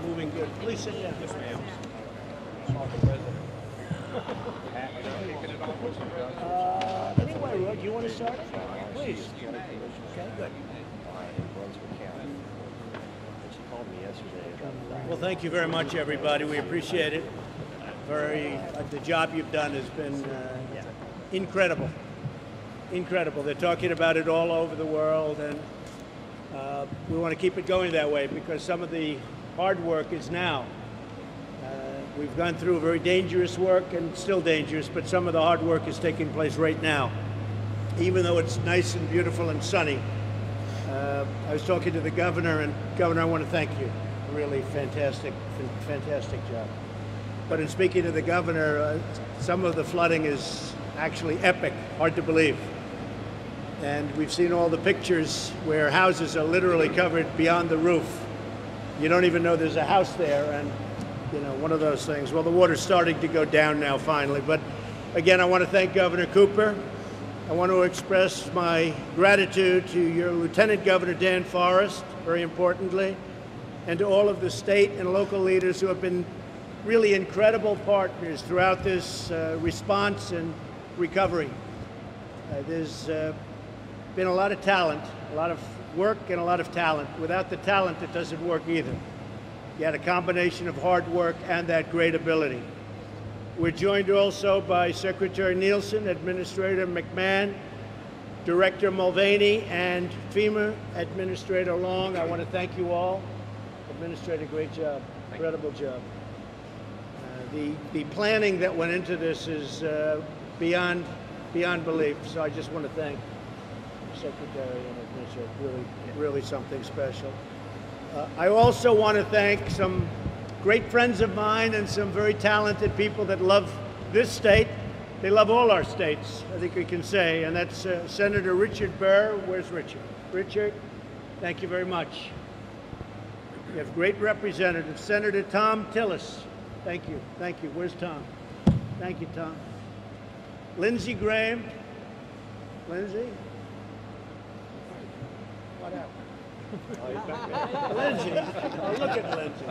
Moving good. Please sit down. Yes, ma'am. Anyway, Rod, you want to start? Please. Okay, good. Well, thank you very much, everybody. We appreciate it. The job you've done has been incredible. Incredible. They're talking about it all over the world, and we want to keep it going that way because some of the hard work is now. We've gone through very dangerous work and still dangerous, but some of the hard work is taking place right now. Even though it's nice and beautiful and sunny. I was talking to the governor, and Governor, I want to thank you. Really fantastic job. But in speaking to the governor, some of the flooding is actually epic, hard to believe. And we've seen all the pictures where houses are literally covered beyond the roof. You don't even know there's a house there, and you know, one of those things. Well, the water's starting to go down now finally. But again, I want to thank Governor Cooper. I want to express my gratitude to your Lieutenant Governor Dan Forest, very importantly, and to all of the state and local leaders who have been really incredible partners throughout this response and recovery. There's been a lot of talent, a lot of work and a lot of talent. Without the talent, it doesn't work either. You had a combination of hard work and that great ability. We're joined also by Secretary Nielsen, Administrator McMahon, Director Mulvaney, and FEMA Administrator Long. I want to thank you all. Administrator, great job, incredible job. The planning that went into this is beyond belief. So I just want to thank the Secretary and Administrator. Really something special. I also want to thank some great friends of mine and some very talented people that love this state. They love all our states, I think we can say, and that's Senator Richard Burr. Where's Richard? Richard, thank you very much. We have great representatives. Senator Tom Tillis, thank you. Thank you. Where's Tom? Thank you, Tom. Lindsey Graham. Lindsey? What happened? Oh, he's back there. Lindsey. Oh, look at Lindsey.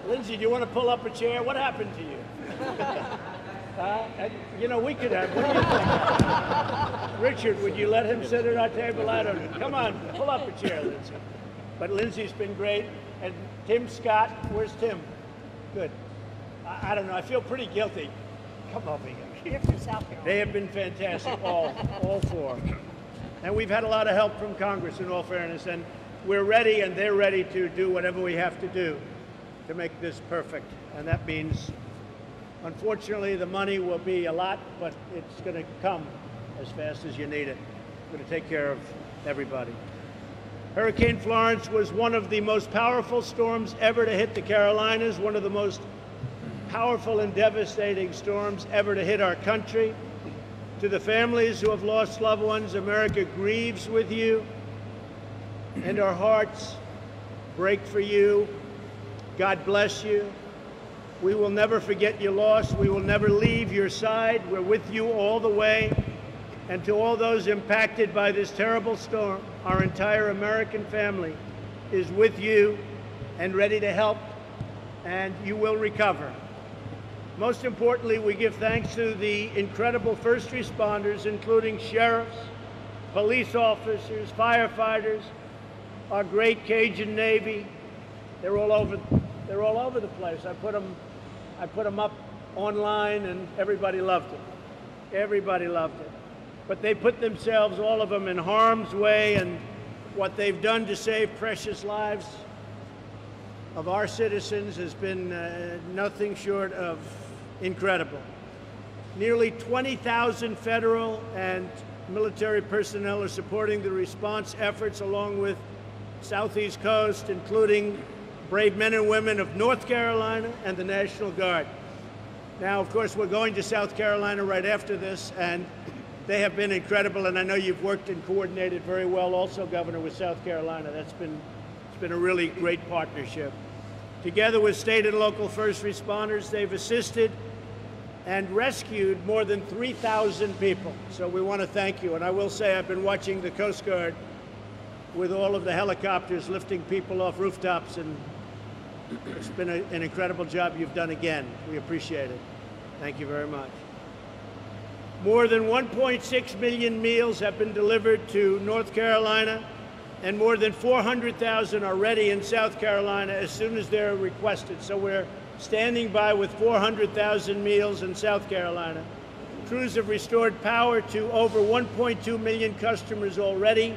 Lindsey, do you want to pull up a chair? What happened to you? You know, we could have. What do you think? Richard, would you let him sit at our table? I don't know. Come on, pull up a chair, Lindsey. But Lindsey's been great. And Tim Scott, where's Tim? Good. I don't know. I feel pretty guilty. Come over here. You're from South Carolina. They have been fantastic, all four. And we've had a lot of help from Congress, in all fairness, and we're ready and they're ready to do whatever we have to do to make this perfect. And that means, unfortunately, the money will be a lot, but it's going to come as fast as you need it. We're going to take care of everybody. Hurricane Florence was one of the most powerful storms ever to hit the Carolinas, one of the most powerful and devastating storms ever to hit our country. To the families who have lost loved ones, America grieves with you, and our hearts break for you. God bless you. We will never forget your loss. We will never leave your side. We're with you all the way. And to all those impacted by this terrible storm, our entire American family is with you and ready to help, and you will recover. Most importantly, we give thanks to the incredible first responders, including sheriffs, police officers, firefighters, our great Cajun Navy. They're all over the place. I put them up online, and everybody loved it. Everybody loved it. But they put themselves, all of them, in harm's way, and what they've done to save precious lives of our citizens has been nothing short of incredible. Nearly 20,000 federal and military personnel are supporting the response efforts along with Southeast Coast, including brave men and women of North Carolina and the National Guard. Now, of course, we're going to South Carolina right after this, and they have been incredible, and I know you've worked and coordinated very well also, Governor, with South Carolina. It's been a really great partnership. Together with state and local first responders, they've assisted and rescued more than 3,000 people. So we want to thank you. And I will say I've been watching the Coast Guard with all of the helicopters lifting people off rooftops, and it's been an incredible job you've done again. We appreciate it. Thank you very much. More than 1.6 million meals have been delivered to North Carolina, and more than 400,000 are ready in South Carolina as soon as they're requested. So we're standing by with 400,000 meals in South Carolina. Crews have restored power to over 1.2 million customers already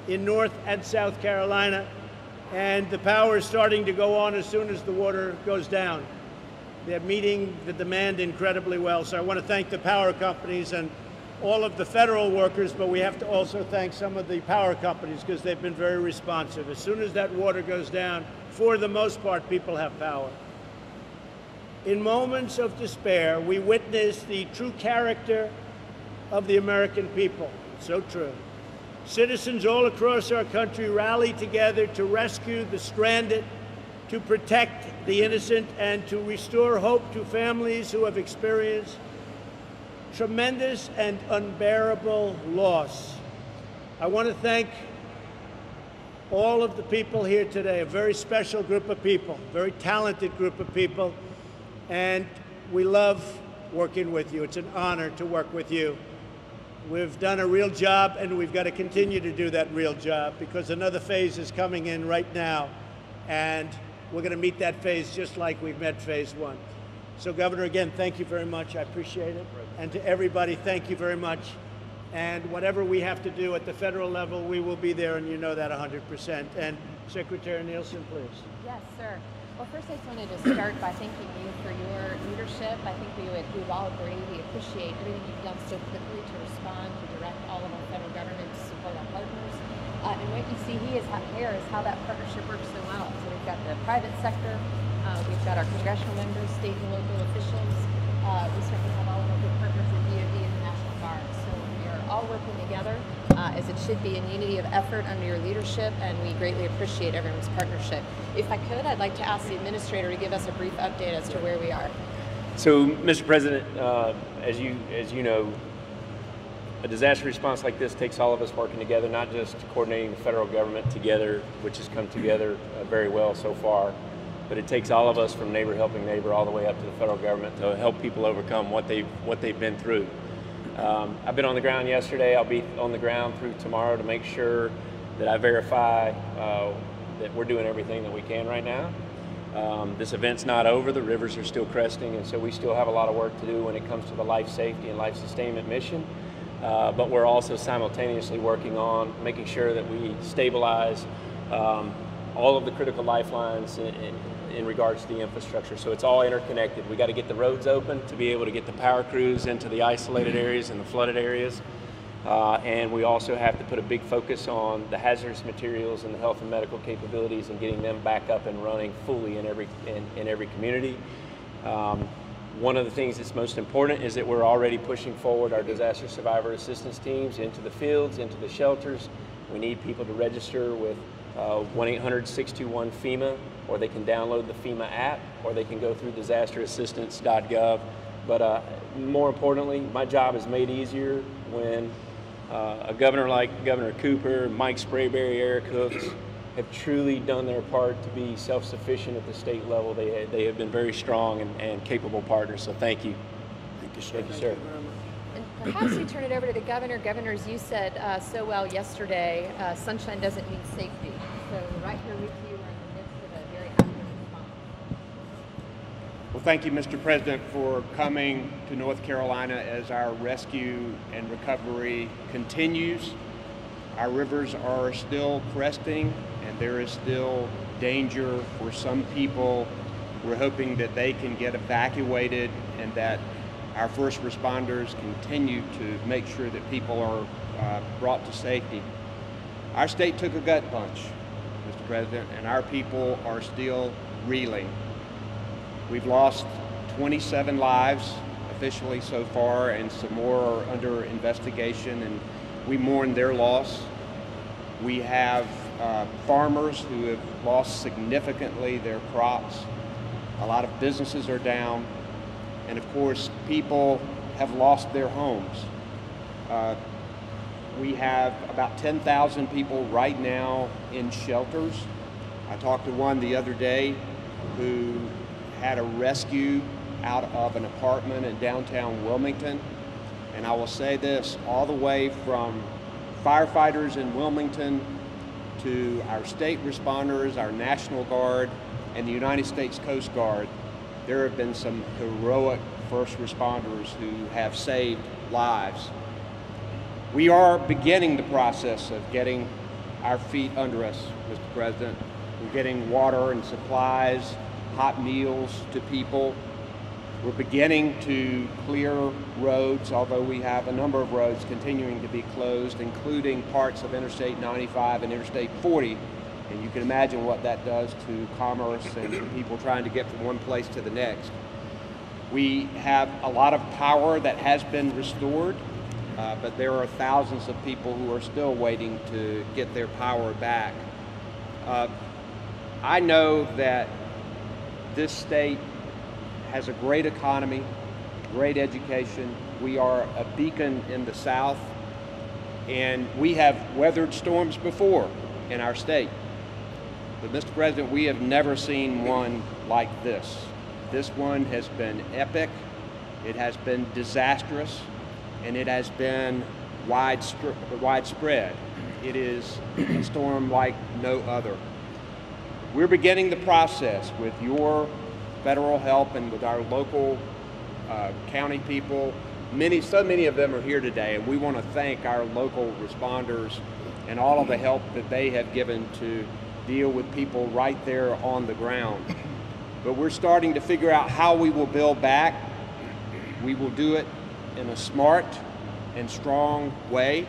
in North and South Carolina, and the power is starting to go on as soon as the water goes down. They're meeting the demand incredibly well. So I want to thank the power companies and all of the federal workers, but we have to also thank some of the power companies because they've been very responsive. As soon as that water goes down, for the most part, people have power. In moments of despair, we witness the true character of the American people. So true. Citizens all across our country rally together to rescue the stranded, to protect the innocent, and to restore hope to families who have experienced tremendous and unbearable loss. I want to thank all of the people here today, a very special group of people, very talented group of people, and we love working with you. It's an honor to work with you. We've done a real job, and we've got to continue to do that real job because another phase is coming in right now, and we're going to meet that phase just like we've met phase one. So, Governor, again, thank you very much. I appreciate it. And to everybody, thank you very much. And whatever we have to do at the federal level, we will be there, and you know that 100%. And Secretary Nielsen, please. Yes, sir. Well, first I just wanted to start by thanking you for your leadership. I think we've all agreed, we appreciate everything you've done so quickly to respond, to direct all of our federal government to support our partners. And what you see here is how that partnership works so well. So we've got the private sector, we've got our congressional members, state and local officials. We certainly have all of our good partners at V.A.A. and the National Guard. So we are all working together as it should be in unity of effort under your leadership, and we greatly appreciate everyone's partnership. If I could, I'd like to ask the administrator to give us a brief update as to where we are. So, Mr. President, as you know, a disaster response like this takes all of us working together, not just coordinating the federal government together, which has come together very well so far, but it takes all of us from neighbor helping neighbor all the way up to the federal government to help people overcome what they've been through. I've been on the ground yesterday. I'll be on the ground through tomorrow to make sure that I verify that we're doing everything that we can right now. This event's not over. The rivers are still cresting, and so we still have a lot of work to do when it comes to the life safety and life sustainment mission. But we're also simultaneously working on making sure that we stabilize all of the critical lifelines in regards to the infrastructure. So it's all interconnected. We got to get the roads open to be able to get the power crews into the isolated areas and the flooded areas. And we also have to put a big focus on the hazardous materials and the health and medical capabilities and getting them back up and running fully in every community. One of the things that's most important is that we're already pushing forward our disaster survivor assistance teams into the fields, into the shelters. We need people to register with 1-800-621-FEMA, or they can download the FEMA app, or they can go through disasterassistance.gov. But more importantly, my job is made easier when a governor like Governor Cooper, Mike Sprayberry, Eric Hooks have truly done their part to be self-sufficient at the state level. They have been very strong and capable partners, so thank you. Thank you, sir. Thank you, sir. And perhaps we turn it over to the governor. Governor, as you said so well yesterday, sunshine doesn't mean safety. So right here with you, we're in the midst of a very active response. Well, thank you, Mr. President, for coming to North Carolina as our rescue and recovery continues. Our rivers are still cresting, and there is still danger for some people. We're hoping that they can get evacuated and that Our first responders continue to make sure that people are brought to safety. Our state took a gut punch, Mr. President, and our people are still reeling. We've lost 27 lives officially so far, and some more are under investigation, and we mourn their loss. We have farmers who have lost significantly their crops. A lot of businesses are down, and of course, people have lost their homes. We have about 10,000 people right now in shelters. I talked to one the other day who had a rescue out of an apartment in downtown Wilmington. And I will say this, all the way from firefighters in Wilmington to our state responders, our National Guard, and the United States Coast Guard, there have been some heroic first responders who have saved lives. We are beginning the process of getting our feet under us, Mr. President. We're getting water and supplies, hot meals to people. We're beginning to clear roads, although we have a number of roads continuing to be closed, including parts of Interstate 95 and Interstate 40. And you can imagine what that does to commerce and people trying to get from one place to the next. We have a lot of power that has been restored, but there are thousands of people who are still waiting to get their power back. I know that this state has a great economy, great education. We are a beacon in the South, and we have weathered storms before in our state. But Mr. President, we have never seen one like this. This one has been epic, it has been disastrous, and it has been widespread. It is a storm like no other. We're beginning the process with your federal help and with our local county people. So many of them are here today, and we want to thank our local responders and all of the help that they have given to deal with people right there on the ground. But we're starting to figure out how we will build back. We will do it in a smart and strong way.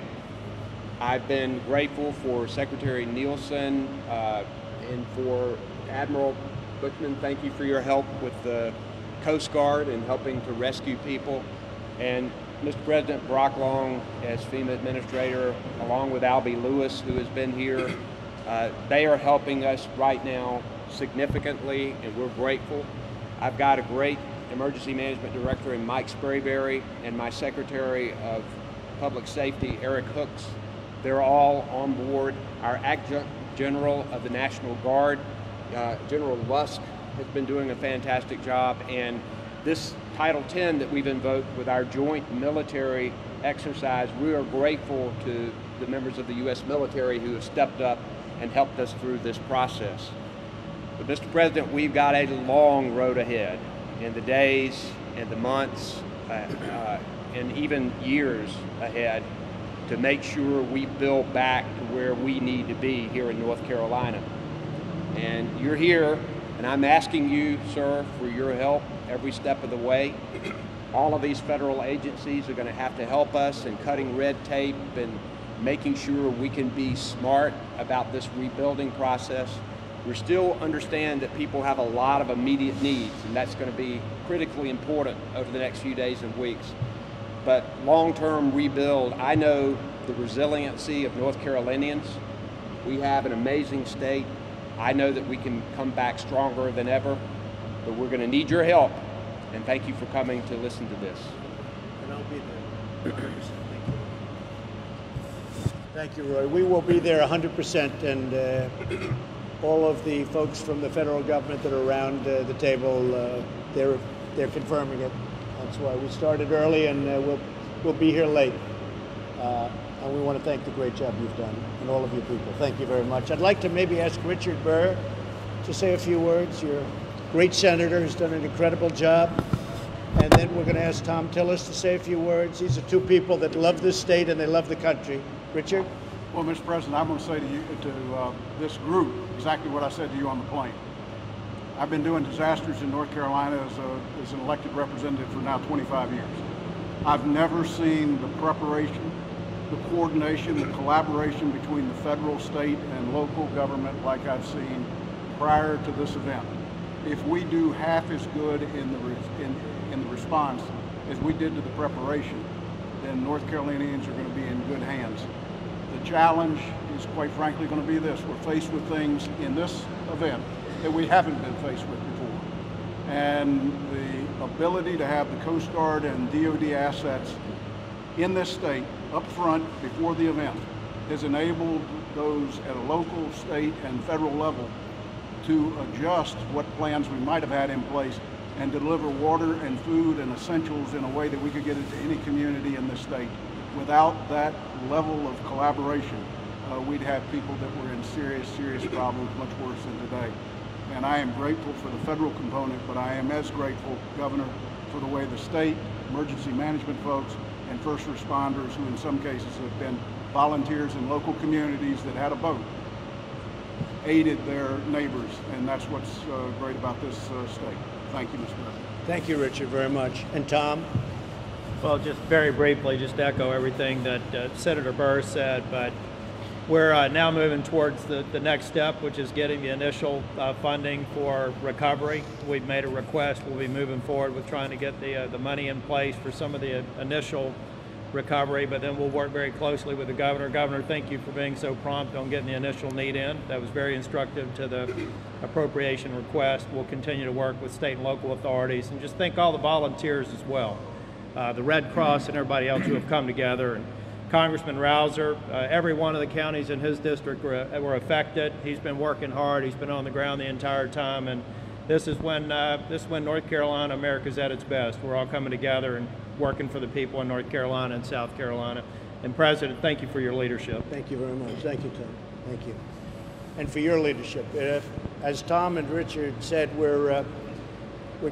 I've been grateful for Secretary Nielsen and for Admiral Buchman. Thank you for your help with the Coast Guard and helping to rescue people. And Mr. President, Brock Long as FEMA Administrator, along with Albie Lewis, who has been here, they are helping us right now significantly, and we're grateful. I've got a great Emergency Management Director in Mike Sprayberry and my Secretary of Public Safety, Eric Hooks. They're all on board. Our Adjutant General of the National Guard, General Lusk, has been doing a fantastic job, and this Title 10 that we've invoked with our joint military exercise, we are grateful to the members of the U.S. military who have stepped up and helped us through this process. But Mr. President, we've got a long road ahead in the days and the months and even years ahead to make sure we build back to where we need to be here in North Carolina. And you're here, and I'm asking you, sir, for your help every step of the way. All of these federal agencies are going to have to help us in cutting red tape and making sure we can be smart about this rebuilding process. We still understand that people have a lot of immediate needs, and that's going to be critically important over the next few days and weeks. But long-term rebuild, I know the resiliency of North Carolinians. We have an amazing state. I know that we can come back stronger than ever, but we're going to need your help, and thank you for coming to listen to this. And I'll be there. Thank you, Roy. We will be there 100%, and all of the folks from the federal government that are around the table, they're confirming it. That's why we started early, and we'll be here late. And we want to thank the great job you've done, and all of you people. Thank you very much. I'd like to maybe ask Richard Burr to say a few words. You're a great senator who's done an incredible job. And then we're going to ask Tom Tillis to say a few words. These are two people that love this state and they love the country. Richard? Well, Mr. President, I'm going to say to you, to this group, exactly what I said to you on the plane. I've been doing disasters in North Carolina as an elected representative for now 25 years. I've never seen the preparation, the coordination, the collaboration between the federal, state, and local government like I've seen prior to this event. If we do half as good in the response as we did to the preparation, then North Carolinians are going to be in good hands. The challenge is quite frankly going to be this. We're faced with things in this event that we haven't been faced with before. And the ability to have the Coast Guard and DoD assets in this state up front before the event has enabled those at a local, state, and federal level to adjust what plans we might have had in place and deliver water and food and essentials in a way that we could get it to any community in this state. Without that level of collaboration, we'd have people that were in serious problems, much worse than today. And I am grateful for the federal component, but I am as grateful, Governor, for the way the state, emergency management folks, and first responders, who in some cases have been volunteers in local communities that had a boat, aided their neighbors, and that's what's great about this state. Thank you, Mr. President. Thank you, Richard, very much. And Tom? Well, just very briefly, just to echo everything that Senator Burr said, but we're now moving towards the next step, which is getting the initial funding for recovery. We've made a request. We'll be moving forward with trying to get the money in place for some of the initial recovery, but then we'll work very closely with the governor. Governor, thank you for being so prompt on getting the initial need in. That was very instructive to the appropriation request. We'll continue to work with state and local authorities, and just thank all the volunteers as well. The Red Cross and everybody else who have come together. And Congressman Rouser, every one of the counties in his district were affected. He's been working hard. He's been on the ground the entire time, and this is when North Carolina, America's at its best. We're all coming together and working for the people in North Carolina and South Carolina. And President, thank you for your leadership. Thank you very much. Thank you, Tom. Thank you. And for your leadership. As Tom and Richard said, we're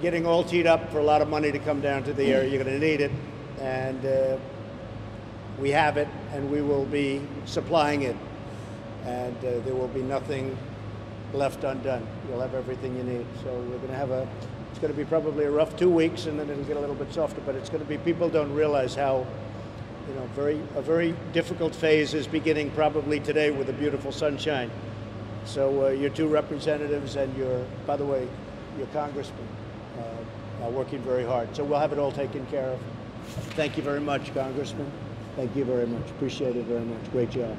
getting all teed up for a lot of money to come down to the area. You're going to need it, and we have it, and we will be supplying it, and there will be nothing left undone. You'll have everything you need. So we're going to have it's going to be probably a rough 2 weeks, and then it'll get a little bit softer, but it's going to be, people don't realize how, a very difficult phase is beginning probably today with the beautiful sunshine. So your two representatives and by the way, your congressman are working very hard. So we'll have it all taken care of. Thank you very much, Congressman. Thank you very much. Appreciate it very much. Great job.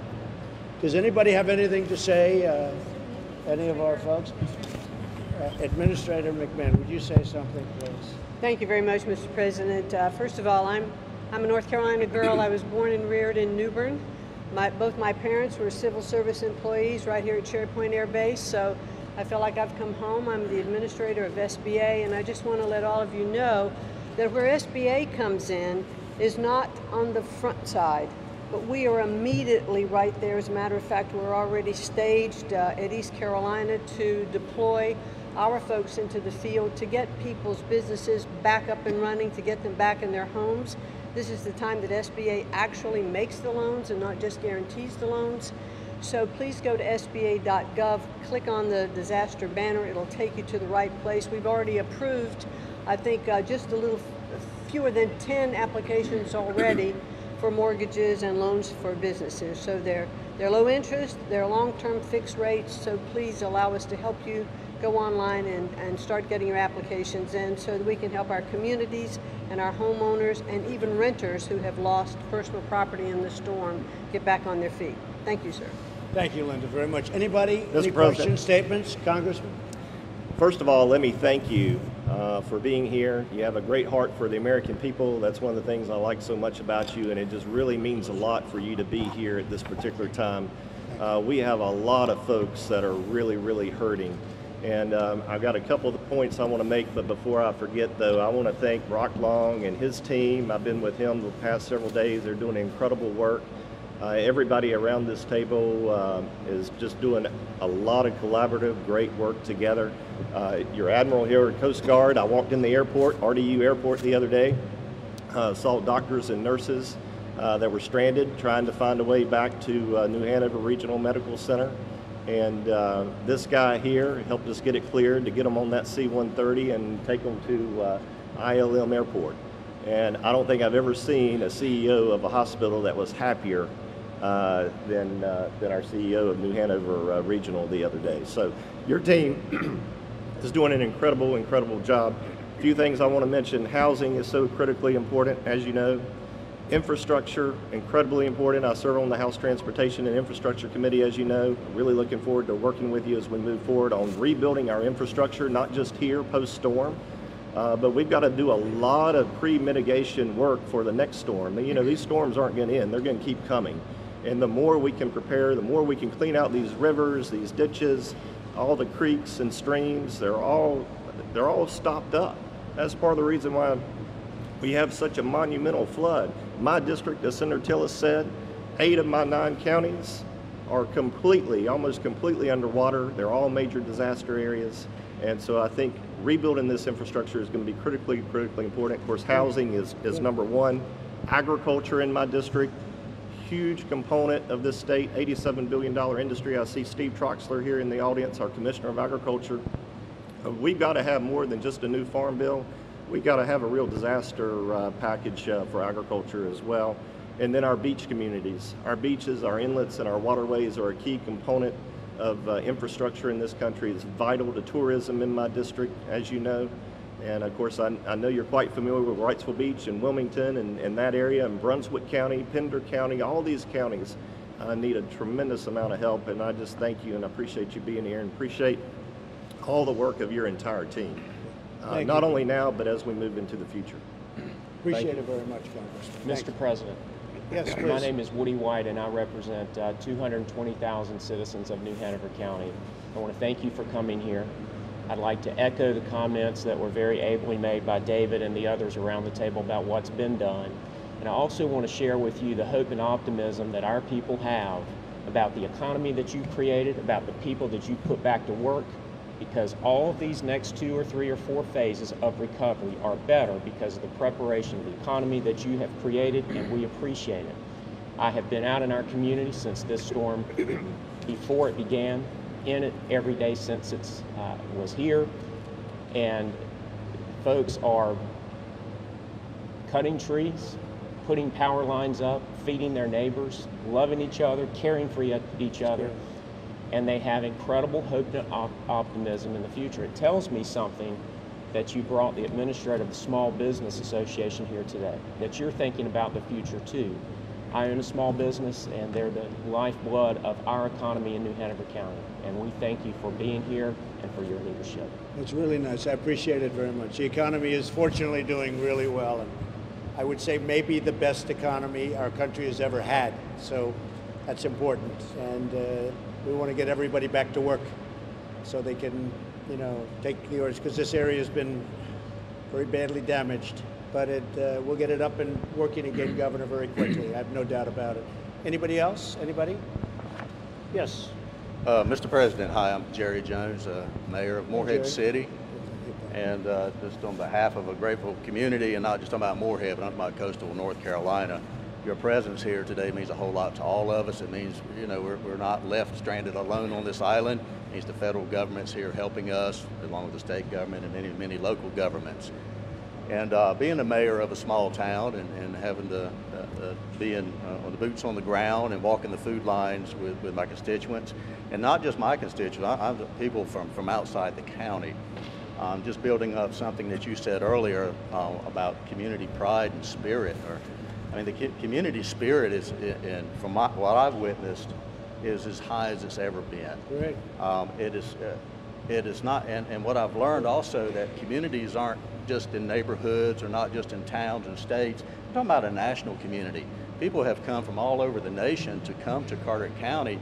Does anybody have anything to say? Any of our folks? Administrator McMahon, would you say something, please? Thank you very much, Mr. President. First of all, I'm a North Carolina girl. I was born and reared in New Bern. Both my parents were civil service employees right here at Cherry Point Air Base, so I feel like I've come home. I'm the administrator of SBA, and I just want to let all of you know that where SBA comes in is not on the front side, but we are immediately right there. As a matter of fact, we're already staged at East Carolina to deploy our folks into the field to get people's businesses back up and running, to get them back in their homes. This is the time that SBA actually makes the loans and not just guarantees the loans. So please go to SBA.gov, click on the disaster banner. It'll take you to the right place. We've already approved, I think, just fewer than 10 applications already for mortgages and loans for businesses. So they're low interest, they're long-term fixed rates, so please allow us to help you go online and start getting your applications in so that we can help our communities and our homeowners and even renters who have lost personal property in the storm get back on their feet. Thank you, sir. Thank you, Linda, very much. Anybody? Mr. Any President. questions, statements? Congressman? First of all, let me thank you for being here. You have a great heart for the American people. That's one of the things I like so much about you, and it just really means a lot for you to be here at this particular time. We have a lot of folks that are really hurting. And I've got a couple of the points I want to make, but before I forget, though, I want to thank Brock Long and his team. I've been with him the past several days. They're doing incredible work. Everybody around this table is just doing a lot of collaborative, great work together. Your Admiral here at Coast Guard, I walked in the airport, RDU Airport the other day, saw doctors and nurses that were stranded trying to find a way back to New Hanover Regional Medical Center. And this guy here helped us get it cleared to get them on that C-130 and take them to ILM Airport. And I don't think I've ever seen a CEO of a hospital that was happier than our CEO of New Hanover Regional the other day. So your team is doing an incredible job. A few things I want to mention. Housing is so critically important, as you know. Infrastructure, incredibly important. I serve on the House Transportation and Infrastructure Committee, as you know. Really looking forward to working with you as we move forward on rebuilding our infrastructure, not just here post-storm, but we've got to do a lot of pre-mitigation work for the next storm. You know, these storms aren't going to end. They're going to keep coming. And the more we can prepare, the more we can clean out these rivers, these ditches, all the creeks and streams, they're all stopped up. That's part of the reason why we have such a monumental flood. My district, as Senator Tillis said, 8 of my 9 counties are almost completely underwater. They're all major disaster areas. And so I think rebuilding this infrastructure is going to be critically important. Of course, housing is number one. Agriculture in my district, huge component of this state, $87 billion industry. I see Steve Troxler here in the audience, our Commissioner of Agriculture. We've got to have more than just a new farm bill. We've got to have a real disaster package for agriculture as well. And then our beach communities. Our beaches, our inlets, and our waterways are a key component of infrastructure in this country. It's vital to tourism in my district, as you know. And of course, I know you're quite familiar with Wrightsville Beach and Wilmington and that area, and Brunswick County, Pender County. All these counties need a tremendous amount of help, and I just thank you and I appreciate you being here and appreciate all the work of your entire team. Not only now, but as we move into the future. Appreciate it very much, Congressman. Mr. President. Yes, please. My name is Woody White, and I represent 220,000 citizens of New Hanover County. I want to thank you for coming here. I'd like to echo the comments that were very ably made by David and the others around the table about what's been done. And I also want to share with you the hope and optimism that our people have about the economy that you created, about the people that you put back to work, because all of these next 2 or 3 or 4 phases of recovery are better because of the preparation of the economy that you have created, and we appreciate it. I have been out in our community since this storm, before it began, in it every day since it was here, and folks are cutting trees, putting power lines up, feeding their neighbors, loving each other, caring for each other. And they have incredible hope and optimism in the future. It tells me something that you brought the administrator of the Small Business Association here today, that you're thinking about the future too. I own a small business, and they're the lifeblood of our economy in New Hanover County. And we thank you for being here and for your leadership. It's really nice. I appreciate it very much. The economy is fortunately doing really well, and I would say maybe the best economy our country has ever had. So that's important. And we want to get everybody back to work so they can, you know, take the orders, because this area has been very badly damaged. But we'll get it up and working again, Governor, very quickly. I have no doubt about it. Anybody else? Anybody? Yes. Mr. President, hi, I'm Jerry Jones, Mayor of Morehead City. And just on behalf of a grateful community, and not just talking about Morehead, but I'm talking about coastal North Carolina, your presence here today means a whole lot to all of us. It means, you know, we're not left stranded alone on this island. It means the federal government's here helping us, along with the state government and many local governments. And being the mayor of a small town and having to be on the boots on the ground and walking the food lines with my constituents, and not just my constituents, I'm people from outside the county. Just building up something that you said earlier about community pride and spirit. I mean, the community spirit is, from what I've witnessed, is as high as it's ever been. Great. It is not, and what I've learned also, that communities aren't just in neighborhoods or not just in towns and states. I'm talking about a national community. People have come from all over the nation to come to Carteret County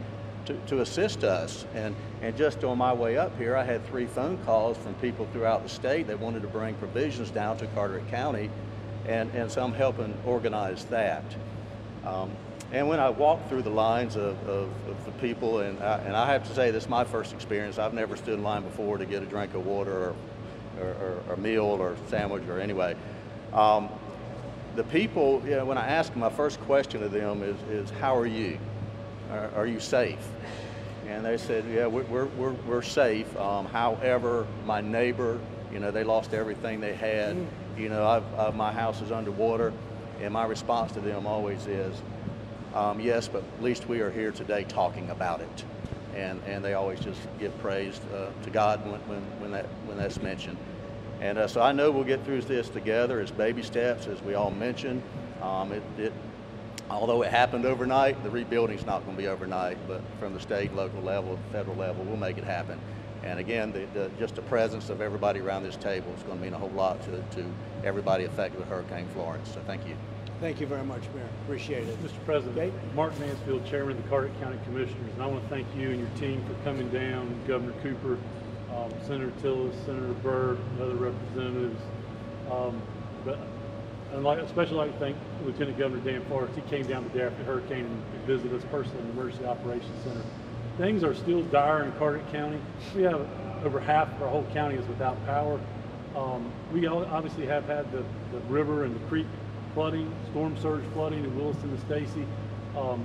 to assist us. And just on my way up here, I had 3 phone calls from people throughout the state that wanted to bring provisions down to Carteret County. And so I'm helping organize that. And when I walk through the lines of the people, and I have to say, this is my first experience. I've never stood in line before to get a drink of water or a meal or sandwich or anyway. The people, you know, when I ask them, my first question to them is how are you? Are you safe? And they said, yeah, we're safe. However, my neighbor, you know, they lost everything they had. You know, my house is underwater, and my response to them always is, yes, but at least we are here today talking about it. And they always just give praise to God when that's mentioned. And so I know we'll get through this together as baby steps, as we all mentioned. Although it happened overnight, the rebuilding's not going to be overnight, but from the state, local level, federal level, we'll make it happen. And again, just the presence of everybody around this table is going to mean a whole lot to everybody affected with Hurricane Florence. So thank you. Thank you very much, Mayor. Appreciate it. Mr. President, Okay. Mark Mansfield, Chairman of the Carter County Commissioners, and I want to thank you and your team for coming down, Governor Cooper, Senator Tillis, Senator Byrd, and other representatives. But I'd especially like to thank Lieutenant Governor Dan Forrest. He came down today after the hurricane and visited us personally in the Emergency Operations Center. Things are still dire in Carter County. We have over half of our whole county is without power. We obviously have had the river and the creek flooding, storm surge flooding in Williston and Stacy.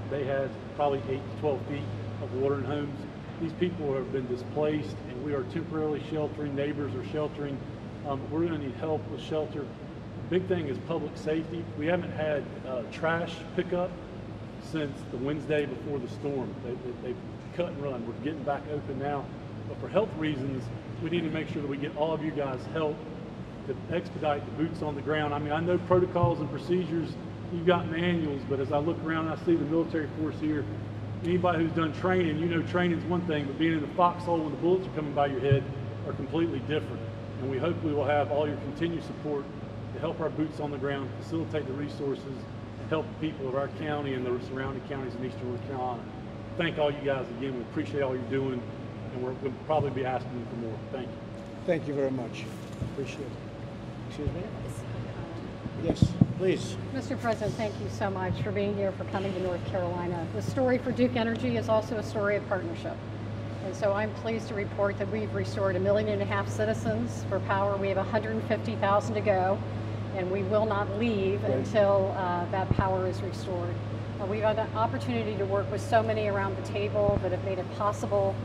They had probably 8 to 12 feet of water in homes. These people have been displaced, and we are temporarily sheltering. Neighbors are sheltering. We're going to need help with shelter. The big thing is public safety. We haven't had trash pickup since the Wednesday before the storm. They cut and run. We're getting back open now. But for health reasons, we need to make sure that we get all of you guys help to expedite the boots on the ground. I mean, I know protocols and procedures, you've got manuals, but as I look around, I see the military force here. Anybody who's done training, you know training's one thing, but being in the foxhole when the bullets are coming by your head are completely different. And we hope we will have all your continued support to help our boots on the ground, facilitate the resources, and help the people of our county and the surrounding counties in eastern North Carolina. Thank all you guys again. We appreciate all you're doing, and we'll probably be asking you for more. Thank you. Thank you very much. Appreciate it. Excuse me? Yes, please. Mr. President, thank you so much for being here, for coming to North Carolina. The story for Duke Energy is also a story of partnership. And so I'm pleased to report that we've restored 1.5 million citizens for power. We have 150,000 to go, and we will not leave until that power is restored. We've had an opportunity to work with so many around the table that have made it possible,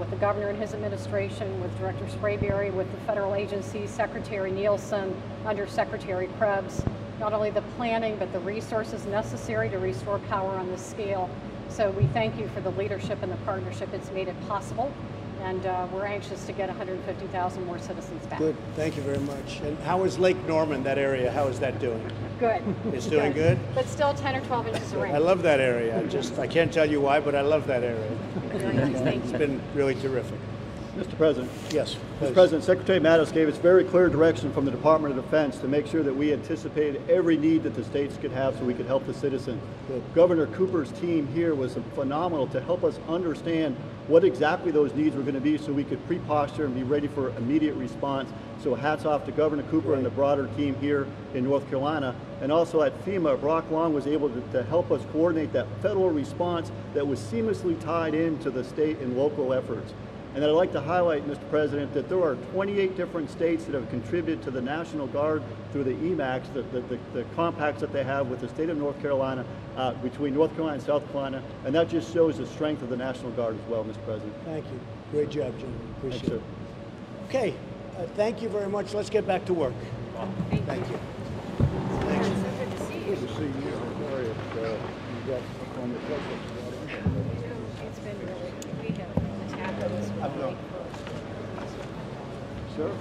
with the governor and his administration, with Director Sprayberry, with the federal agencies, Secretary Nielsen, Undersecretary Krebs, not only the planning but the resources necessary to restore power on this scale. So we thank you for the leadership and the partnership. It's made it possible, and we're anxious to get 150,000 more citizens back. Good, thank you very much. And how is Lake Norman, that area, how is that doing? Good. It's doing good? But still 10 or 12 inches of rain. I love that area. I can't tell you why, but I love that area. It's been really terrific. Mr. President. Yes. Mr. President, Secretary Mattis gave us very clear direction from the Department of Defense to make sure that we anticipated every need that the states could have so we could help the citizens. Good. Governor Cooper's team here was phenomenal to help us understand what exactly those needs were going to be so we could pre-posture and be ready for immediate response. So hats off to Governor Cooper and the broader team here in North Carolina. And also at FEMA, Brock Long was able to help us coordinate that federal response that was seamlessly tied into the state and local efforts. And I'd like to highlight, Mr. President, that there are 28 different states that have contributed to the National Guard through the EMACs, the compacts that they have with the state of North Carolina, between North Carolina and South Carolina, and that just shows the strength of the National Guard as well, Mr. President. Thank you. Great job, Jim. Appreciate it. Sir. Okay, thank you very much. Let's get back to work. Thank you. Thanks. Good to see you. How are you? You got on the It's been really, we have tackled this. Sure.